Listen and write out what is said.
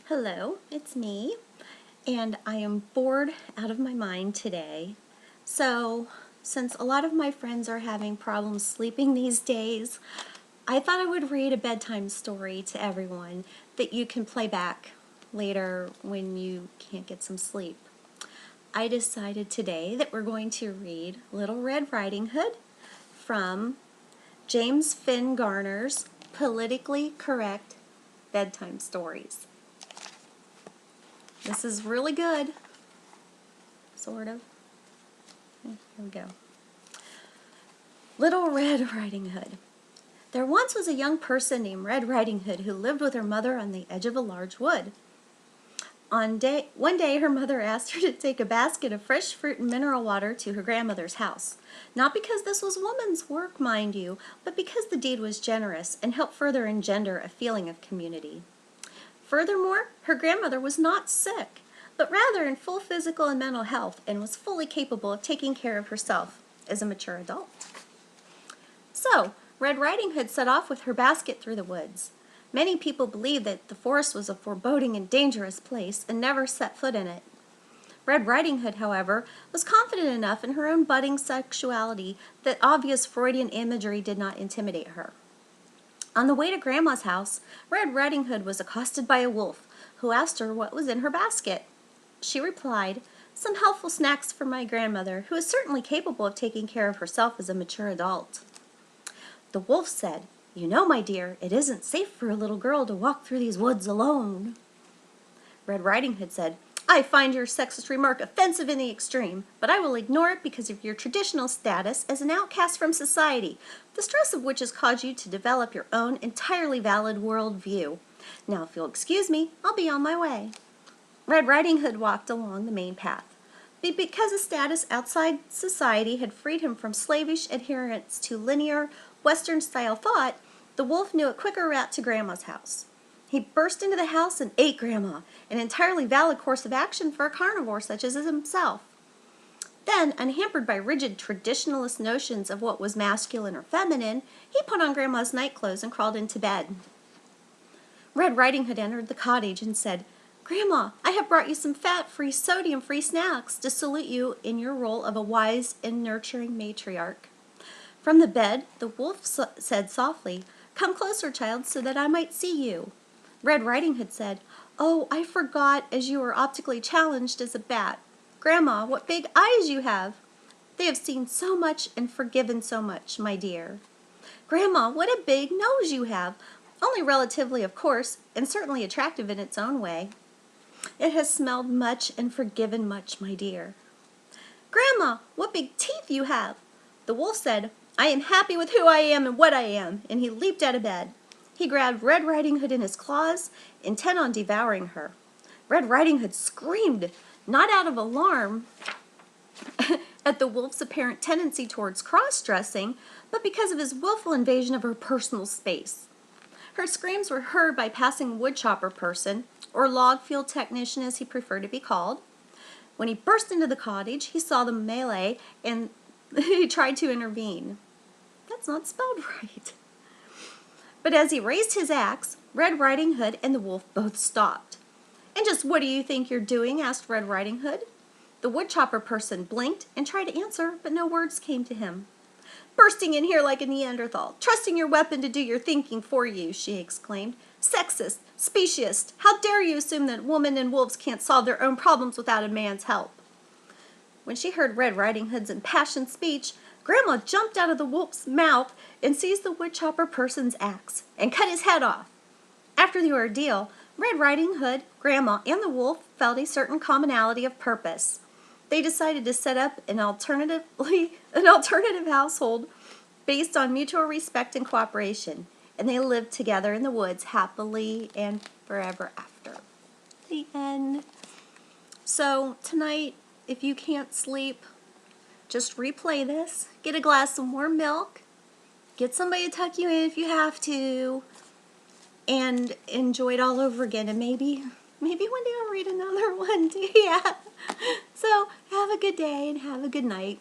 Hello, it's me, and I am bored out of my mind today. So, since a lot of my friends are having problems sleeping these days, I thought I would read a bedtime story to everyone that you can play back later when you can't get some sleep. I decided today that we're going to read Little Red Riding Hood from James Finn Garner's Politically Correct Bedtime Stories. This is really good. Sort of. Here we go. Little Red Riding Hood. There once was a young person named Red Riding Hood who lived with her mother on the edge of a large wood. One day her mother asked her to take a basket of fresh fruit and mineral water to her grandmother's house. Not because this was woman's work, mind you, but because the deed was generous and helped further engender a feeling of community. Furthermore, her grandmother was not sick, but rather in full physical and mental health and was fully capable of taking care of herself as a mature adult. So, Red Riding Hood set off with her basket through the woods. Many people believed that the forest was a foreboding and dangerous place and never set foot in it. Red Riding Hood, however, was confident enough in her own budding sexuality that obvious Freudian imagery did not intimidate her. On the way to Grandma's house, Red Riding Hood was accosted by a wolf, who asked her what was in her basket. She replied, "Some helpful snacks for my grandmother, who is certainly capable of taking care of herself as a mature adult." The wolf said, "You know, my dear, it isn't safe for a little girl to walk through these woods alone." Red Riding Hood said, "I find your sexist remark offensive in the extreme, but I will ignore it because of your traditional status as an outcast from society, the stress of which has caused you to develop your own entirely valid world view. Now, if you'll excuse me, I'll be on my way." Red Riding Hood walked along the main path. But because his status outside society had freed him from slavish adherence to linear, Western-style thought, the wolf knew a quicker route to Grandma's house. He burst into the house and ate Grandma, an entirely valid course of action for a carnivore such as himself. Then, unhampered by rigid traditionalist notions of what was masculine or feminine, he put on Grandma's nightclothes and crawled into bed. Red Riding Hood entered the cottage and said, "Grandma, I have brought you some fat-free, sodium-free snacks to salute you in your role of a wise and nurturing matriarch." From the bed, the wolf said softly, "Come closer, child, so that I might see you." Red Riding Hood said, "Oh, I forgot, as you are optically challenged as a bat. Grandma, what big eyes you have! They have seen so much and forgiven so much, my dear." "Grandma, what a big nose you have! Only relatively, of course, and certainly attractive in its own way." "It has smelled much and forgiven much, my dear." "Grandma, what big teeth you have!" The wolf said, "I am happy with who I am and what I am," and he leaped out of bed. He grabbed Red Riding Hood in his claws, intent on devouring her. Red Riding Hood screamed, not out of alarm at the wolf's apparent tendency towards cross-dressing, but because of his willful invasion of her personal space. Her screams were heard by passing woodchopper person, or log field technician as he preferred to be called. When he burst into the cottage, he saw the melee and he tried to intervene. That's not spelled right. But as he raised his axe, Red Riding Hood and the wolf both stopped. "And just what do you think you're doing?" asked Red Riding Hood. The woodchopper person blinked and tried to answer, but no words came to him. "Bursting in here like a Neanderthal, trusting your weapon to do your thinking for you," she exclaimed. "Sexist, speciesist, how dare you assume that women and wolves can't solve their own problems without a man's help?" When she heard Red Riding Hood's impassioned speech, Grandma jumped out of the wolf's mouth and seized the woodchopper person's axe and cut his head off. After the ordeal, Red Riding Hood, Grandma, and the wolf felt a certain commonality of purpose. They decided to set up an alternative household based on mutual respect and cooperation, and they lived together in the woods happily and forever after. The end. So tonight, if you can't sleep, just replay this, get a glass of warm milk, get somebody to tuck you in if you have to, and enjoy it all over again. And maybe one day I'll read another one too. Yeah. So have a good day and have a good night.